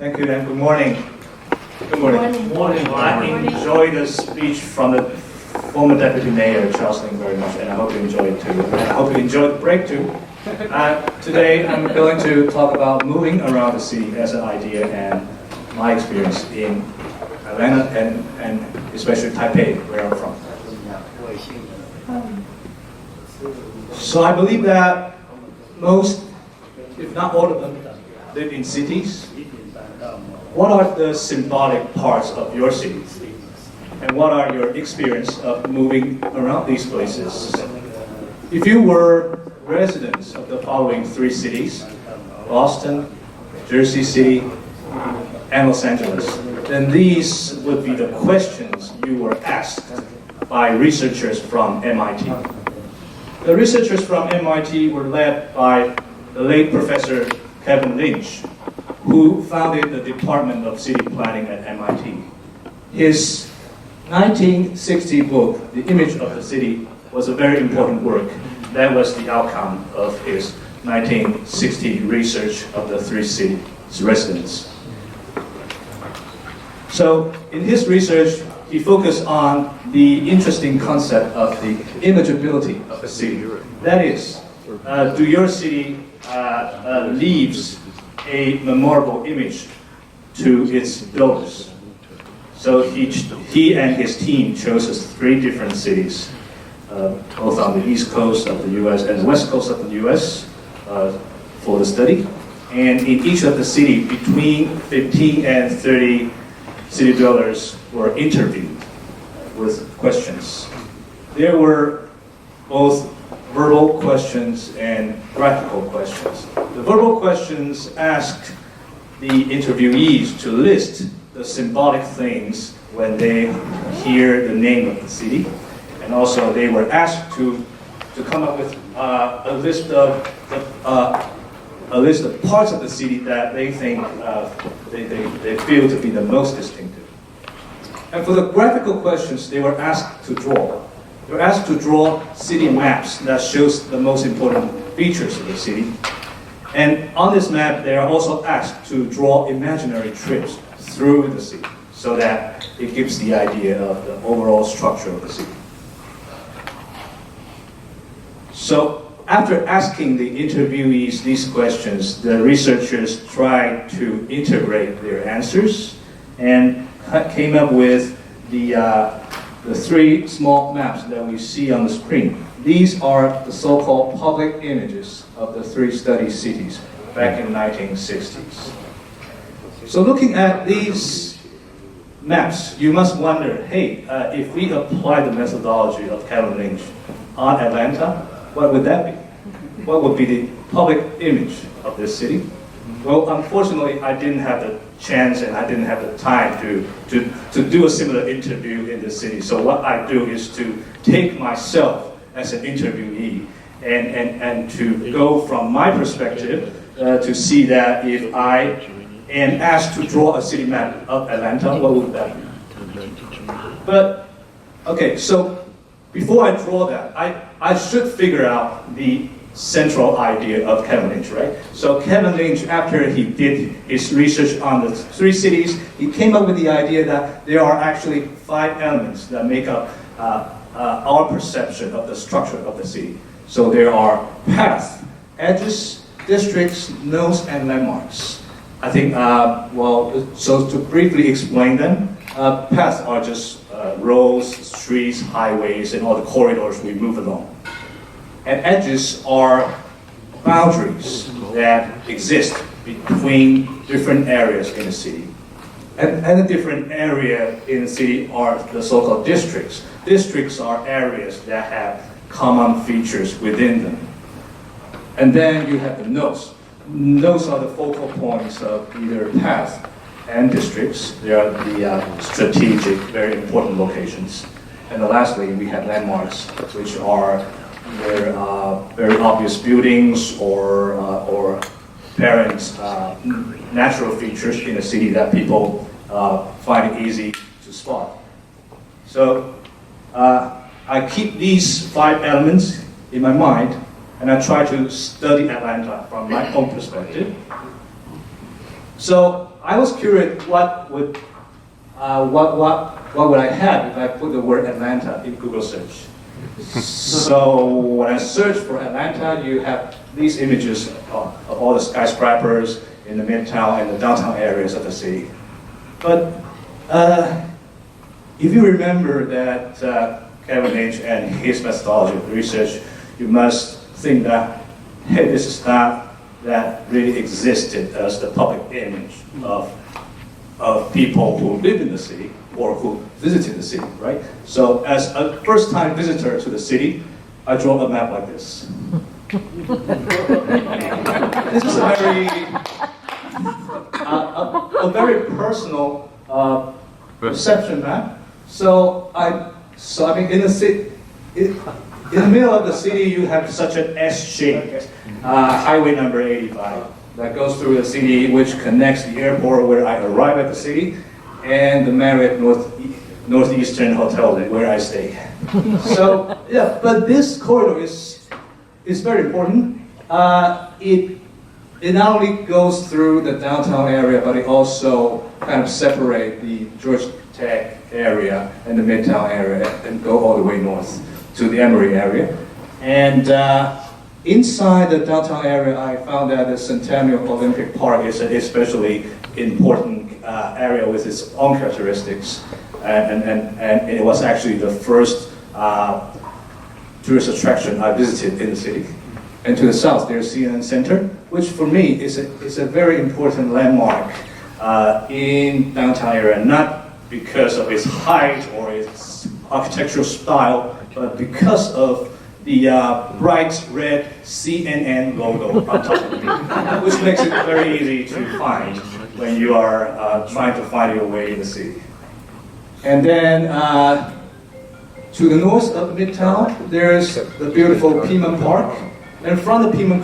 Thank you and good morning. Good morning. Good morning. I enjoyed the speech from the former Deputy Mayor, Charles Ling, very much, and I hope you enjoyed it too. And I hope you enjoyed the break too. Today I'm going to talk about moving around the city as an idea and my experience in Atlanta and especially Taipei, where I'm from. So I believe that most, if not all of them, live in cities. What are the symbolic parts of your city? And what are your experience of moving around these places? If you were residents of the following three cities, Boston, Jersey City, and Los Angeles, then these would be the questions you were asked by researchers from MIT. The researchers from MIT were led by the late Professor Kevin Lynch, who founded the Department of City Planning at MIT. His 1960 book, The Image of the City, was a very important work. That was the outcome of his 1960 research of the three cities' residents. So in his research, he focused on the interesting concept of the imageability of a city. That is, do your city leaves a memorable image to its builders? So he and his team chose three different cities, both on the east coast of the US and the west coast of the US for the study. And in each of the cities, between 15 and 30 city builders were interviewed with questions. There were both verbal questions and graphical questions. The verbal questions asked the interviewees to list the symbolic things when they hear the name of the city, and also they were asked to come up with a list of parts of the city that they think they feel to be the most distinctive. And for the graphical questions, they were asked to draw. They were asked to draw city maps that shows the most important features of the city. And on this map, they are also asked to draw imaginary trips through the city so that it gives the idea of the overall structure of the city. So after asking the interviewees these questions, the researchers tried to integrate their answers and came up with the three small maps that we see on the screen. These are the so-called public images of the three study cities back in the 1960s. So looking at these maps, you must wonder, hey, if we apply the methodology of Kevin Lynch on Atlanta, what would that be? What would be the public image of this city? Well, unfortunately, I didn't have the chance and I didn't have the time to do a similar interview in the city. So what I do is to take myself as an interviewee and to go from my perspective to see that if I am asked to draw a city map of Atlanta, what would that be? But, okay, so before I draw that, I should figure out the central idea of Kevin Lynch, right? So Kevin Lynch, after he did his research on the three cities, he came up with the idea that there are actually 5 elements that make up our perception of the structure of the city. So there are paths, edges, districts, nodes, and landmarks. I think, so to briefly explain them, paths are just roads, streets, highways, and all the corridors we move along. And edges are boundaries that exist between different areas in the city. And a different area in the city are the so-called districts. Districts are areas that have common features within them. And then you have the nodes. Nodes are the focal points of either paths and districts. They are the strategic, very important locations. And then lastly, we have landmarks, which are very obvious buildings or apparent natural features in a city that people find it easy to spot. So I keep these 5 elements in my mind, and I try to study Atlanta from my own perspective. So I was curious what would I have if I put the word Atlanta in Google search. So when I search for Atlanta, you have these images of all the skyscrapers in the midtown and the downtown areas of the city. But if you remember that Kevin Lynch and his methodology of research, you must think that, hey, this is not that really existed as the public image of people who live in the city or who visited the city, right? So as a first-time visitor to the city, I draw a map like this. This is a very personal perception map. So I mean, in the middle of the city, you have such an S-shaped highway number 85 that goes through the city, which connects the airport where I arrive at the city and the Marriott Northeastern Hotel where I stay. So yeah, but this corridor is very important. It not only goes through the downtown area, but it also kind of separates the Georgia Tech area and the Midtown area and go all the way north to the Emory area. And inside the downtown area, I found that the Centennial Olympic Park is an especially important area with its own characteristics. And it was actually the first tourist attraction I visited in the city. And to the south, there's CNN Center, which for me is a very important landmark in downtown area, not because of its height or its architectural style, but because of the bright red CNN logo on top of it, which makes it very easy to find when you are trying to find your way in the city. And then to the north of Midtown, there's the beautiful Piedmont Park. And from the Piedmont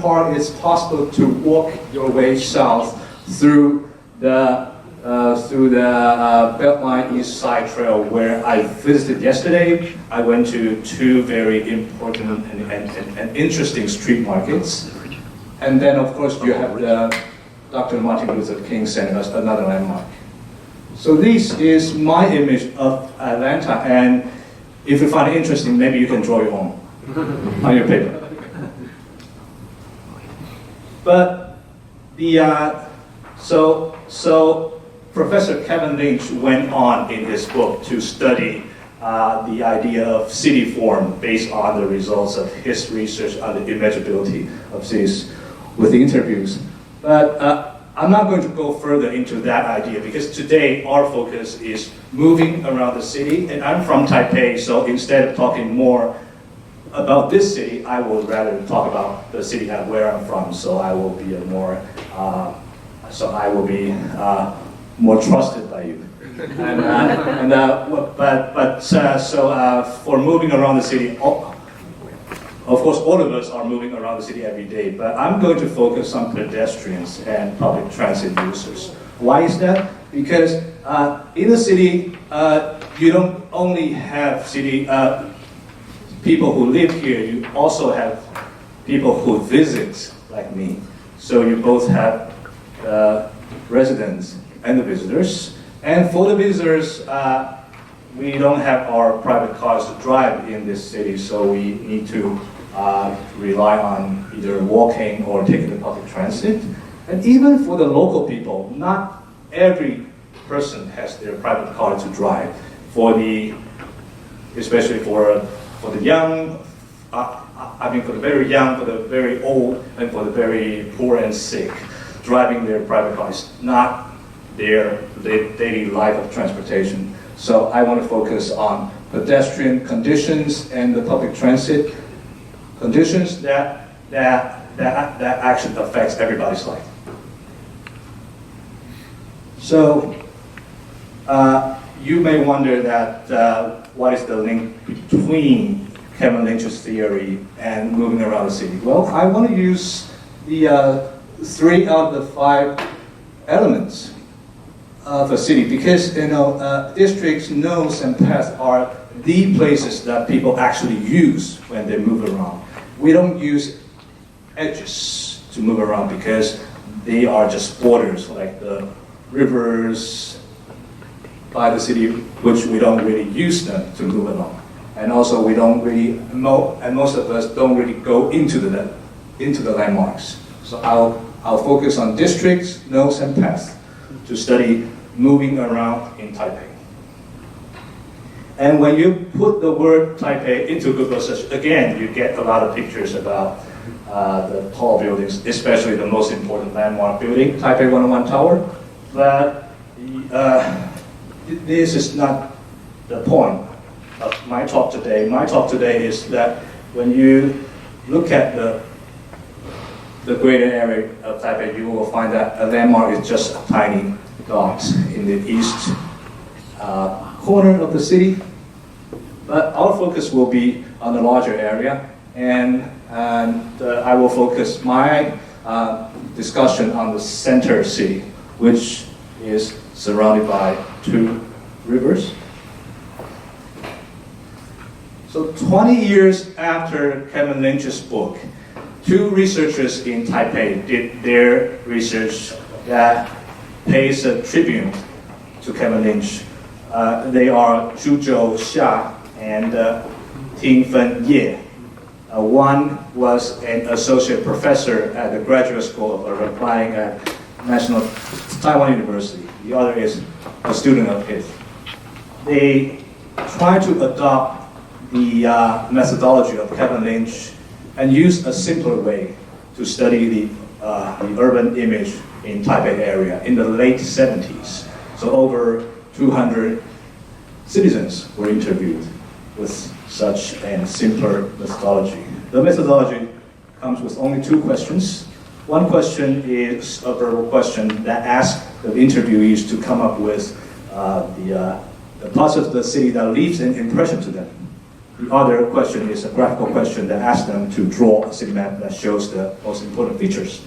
Park, it's possible to walk your way south through the Beltline East Side Trail, where I visited yesterday. I went to two very important and interesting street markets. And then, of course, you have the Dr. Martin Luther King Center, another landmark. So this is my image of Atlanta, and if you find it interesting, maybe you can draw your own on your paper. But so Professor Kevin Lynch went on in his book to study the idea of city form based on the results of his research on the imaginability of cities with the interviews. But I'm not going to go further into that idea because today our focus is moving around the city, and I'm from Taipei, so instead of talking more about this city, I would rather talk about the city where I'm from. So I will be more trusted by you. For moving around the city, of course, all of us are moving around the city every day, but I'm going to focus on pedestrians and public transit users. Why is that? Because in the city, you don't only have people who live here, you also have people who visit, like me. So you both have residents and the visitors. And for the visitors, we don't have our private cars to drive in this city, so we need to rely on either walking or taking the public transit. And even for the local people, not every person has their private car to drive. Especially for the young, for the very young, for the very old, and for the very poor and sick, driving their private car is not their daily life of transportation. So I want to focus on pedestrian conditions and the public transit conditions that actually affects everybody's life. So you may wonder that what is the link between Kevin Lynch's theory and moving around the city? Well, I want to use the 3 out of the 5 elements of a city because districts, nodes, and paths are the places that people actually use when they move around. We don't use edges to move around because they are just borders, like the rivers by the city, which we don't really use them to move along. And also we don't really, and most of us don't really go into the landmarks. So I'll focus on districts, nodes, and paths to study moving around in Taipei. And when you put the word Taipei into Google search, again, you get a lot of pictures about the tall buildings, especially the most important landmark building, Taipei 101 Tower. But this is not the point of my talk today. My talk today is that when you look at the greater area of Taipei, you will find that a landmark is just a tiny dot in the east corner of the city. But our focus will be on the larger area, and I will focus my discussion on the center city, which is surrounded by 2 rivers. So 20 years after Kevin Lynch's book, 2 researchers in Taipei did their research that pays a tribute to Kevin Lynch. They are Zhuzhou Xia and Tingfen Ye. One was an associate professor at the graduate school of urban planning at National Taiwan University. The other is a student of his. They try to adopt the methodology of Kevin Lynch and use a simpler way to study the urban image in Taipei area in the late 70s. So over 200 citizens were interviewed with such a simpler methodology. The methodology comes with only 2 questions. One question is a verbal question that asks the interviewees to come up with the parts of the city that leaves an impression to them. The other question is a graphical question that asks them to draw a city map that shows the most important features.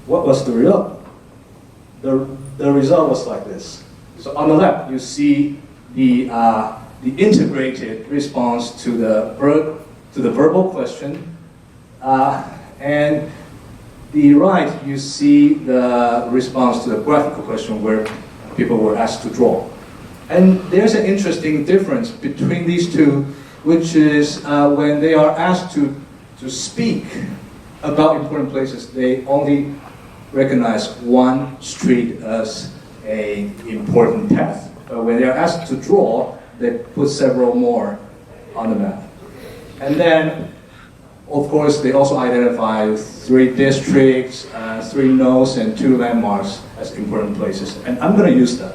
What was the result? The result was like this. So on the left, you see the integrated response to the verbal question, and the right, you see the response to the graphical question where people were asked to draw. And there's an interesting difference between these 2, which is when they are asked to speak about important places, they only recognize one street as an important path. But when they are asked to draw, they put several more on the map. And then, of course, they also identify 3 districts, 3 nodes, and 2 landmarks as important places. And I'm going to use that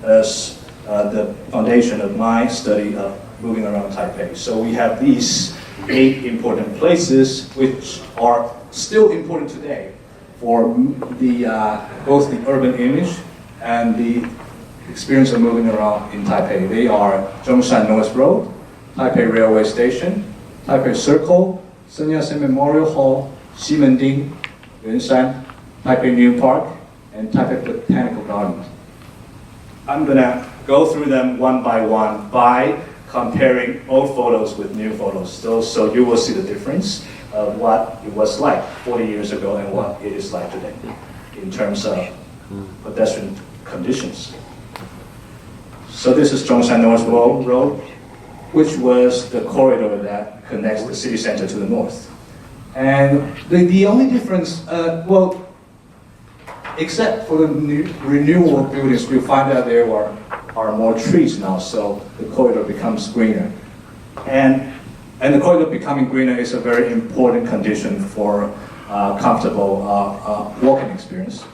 as the foundation of my study of moving around Taipei. So we have these 8 important places which are still important today for both the urban image and the experience of moving around in Taipei. They are Zhongshan North Road, Taipei Railway Station, Taipei Circle, Sun Yat-sen Memorial Hall, Ximending, Yuanshan, Taipei New Park, and Taipei Botanical Garden. I'm gonna go through them one by one by comparing old photos with new photos. So you will see the difference of what it was like 40 years ago and what it is like today in terms of pedestrian conditions. So this is Zhongshan North Road, which was the corridor that connects the city center to the north. And the only difference, except for the renewal of buildings, we find that there are more trees now, so the corridor becomes greener. And the corridor becoming greener is a very important condition for comfortable walking experience.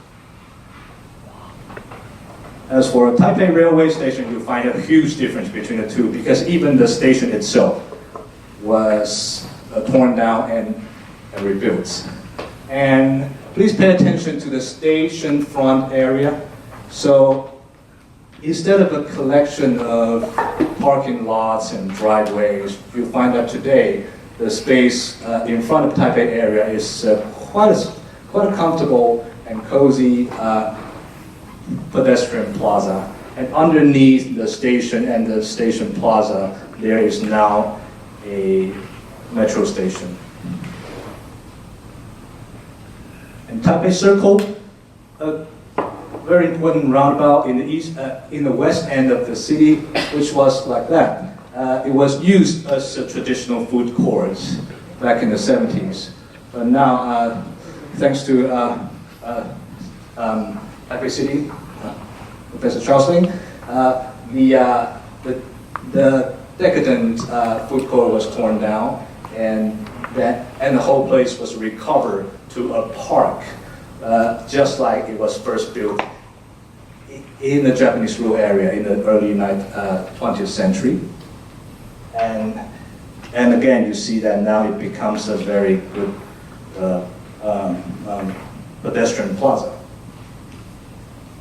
As for Taipei Railway Station, you find a huge difference between the 2 because even the station itself was torn down and rebuilt. And please pay attention to the station front area. So instead of a collection of parking lots and driveways, you'll find that today the space in front of Taipei area is quite a comfortable and cozy pedestrian plaza. And underneath the station and the station plaza, there is now a metro station. And Taipei Circle, a very important roundabout in the in the west end of the city, which was like that. It was used as a traditional food court back in the 70s. But now, thanks to Taipei City, Professor Charles Ling, the decadent food court was torn down, and the whole place was recovered to a park, just like it was first built in the Japanese rural area in the early 20th century. And again, you see that now it becomes a very good pedestrian plaza.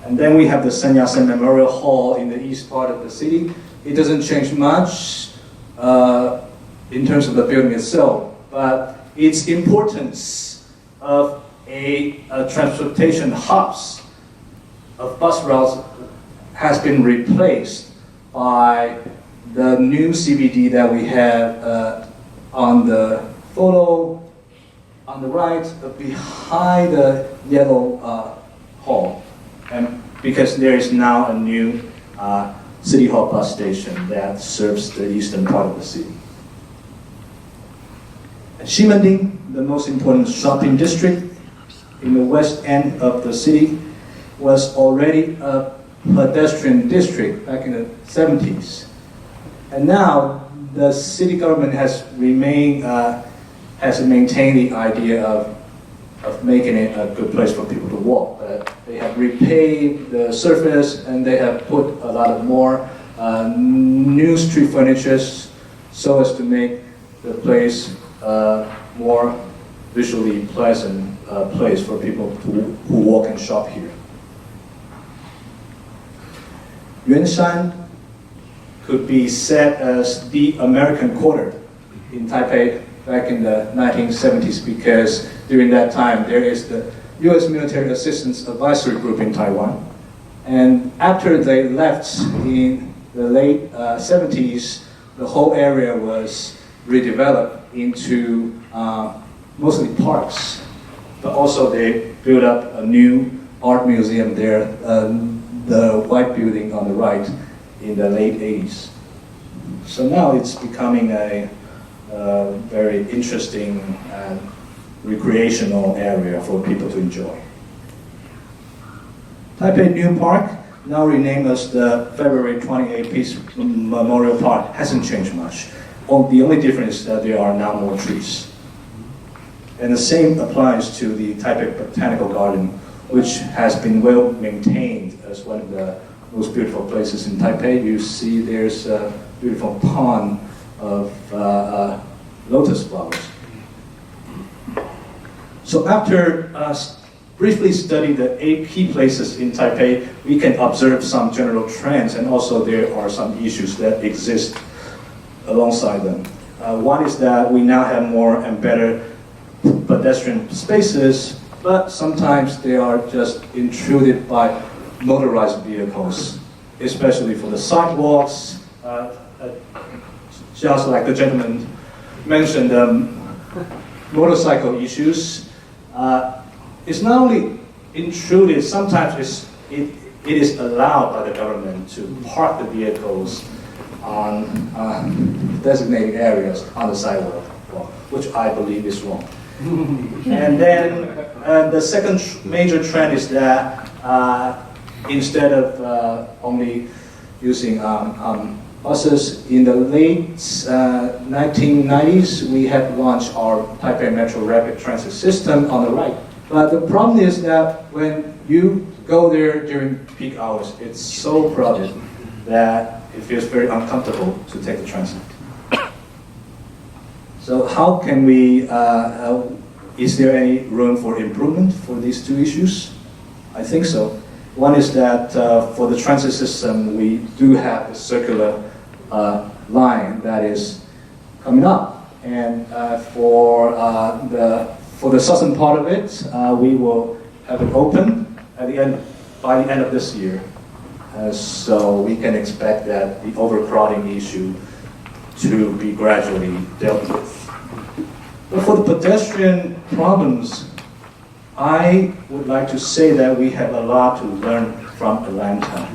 And then we have the Sen Yat-sen Memorial Hall in the east part of the city. It doesn't change much in terms of the building itself, but its importance of a transportation hubs of bus routes has been replaced by the new CBD that we have on the photo on the right behind the yellow hall, and because there is now a new City Hall bus station that serves the eastern part of the city. Ximending, the most important shopping district in the west end of the city, was already a pedestrian district back in the 70s. And now the city government has maintained the idea of making it a good place for people to walk. They have repaved the surface, and they have put a lot of more new street furniture so as to make the place more visually pleasant place for people who walk and shop here. Yuanshan could be said as the American Quarter in Taipei back in the 1970s, because during that time there is the U.S. Military Assistance Advisory Group in Taiwan. And after they left in the late 70s, the whole area was redeveloped into mostly parks, but also they built up a new art museum there, the white building on the right, in the late 80s. So now it's becoming a very interesting and recreational area for people to enjoy. Taipei New Park, now renamed as the February 28 Peace Memorial Park, hasn't changed much. The only difference is that there are now more trees. And the same applies to the Taipei Botanical Garden, which has been well maintained as one of the most beautiful places in Taipei. You see there's a beautiful pond of lotus flowers. So after briefly studying the 8 key places in Taipei, we can observe some general trends, and also there are some issues that exist alongside them. One is that we now have more and better pedestrian spaces, but sometimes they are just intruded by motorized vehicles, especially for the sidewalks. Just like the gentleman mentioned, motorcycle issues. It's not only intruded, sometimes it is allowed by the government to park the vehicles on designated areas on the sidewalk, which I believe is wrong. And then the second major trend is that instead of only using buses, in the late 1990s, we had launched our Taipei Metro Rapid Transit System on the right. But the problem is that when you go there during peak hours, it's so crowded that it feels very uncomfortable to take the transit. So how can we, is there any room for improvement for these two issues? I think so. One is that for the transit system, we do have a circular line that is coming up. And for the southern part of it, we will have it open by the end of this year. So we can expect that the overcrowding issue to be gradually dealt with. But for the pedestrian problems, I would like to say that we have a lot to learn from Atlanta.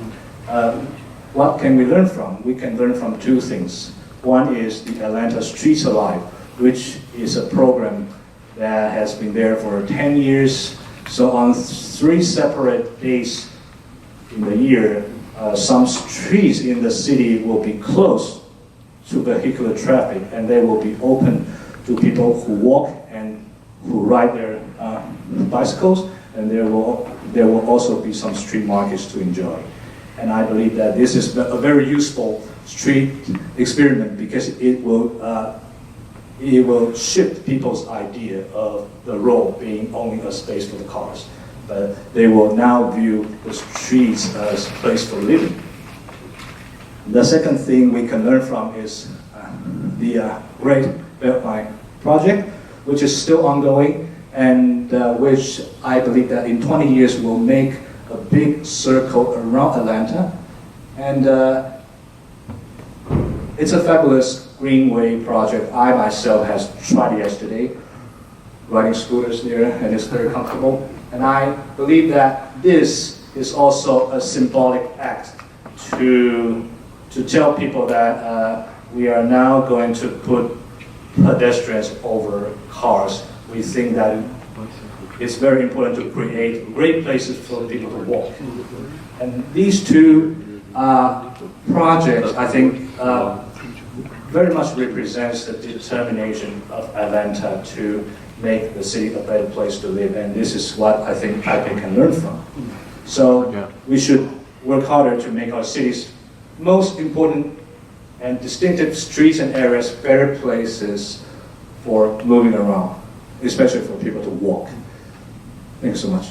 What can we learn from? We can learn from two things. One is the Atlanta Streets Alive, which is a program that has been there for 10 years. So on 3 separate days in the year, some streets in the city will be closed to vehicular traffic, and they will be open to people who walk and who ride their bicycles, and there will also be some street markets to enjoy. And I believe that this is a very useful street experiment because it will shift people's idea of the road being only a space for the cars. But they will now view the streets as a place for living. The second thing we can learn from is the Great Beltline project, which is still ongoing, and which I believe that in 20 years will make a big circle around Atlanta. And it's a fabulous greenway project. I myself has tried it yesterday, riding scooters there, and it's very comfortable. And I believe that this is also a symbolic act to tell people that we are now going to put pedestrians over cars. We think that it's very important to create great places for people to walk. And these two projects, I think, very much represents the determination of Atlanta to make the city a better place to live, and this is what I think Taipei can learn from. So we should work harder to make our city's most important and distinctive streets and areas better places for moving around, especially for people to walk. Thanks so much.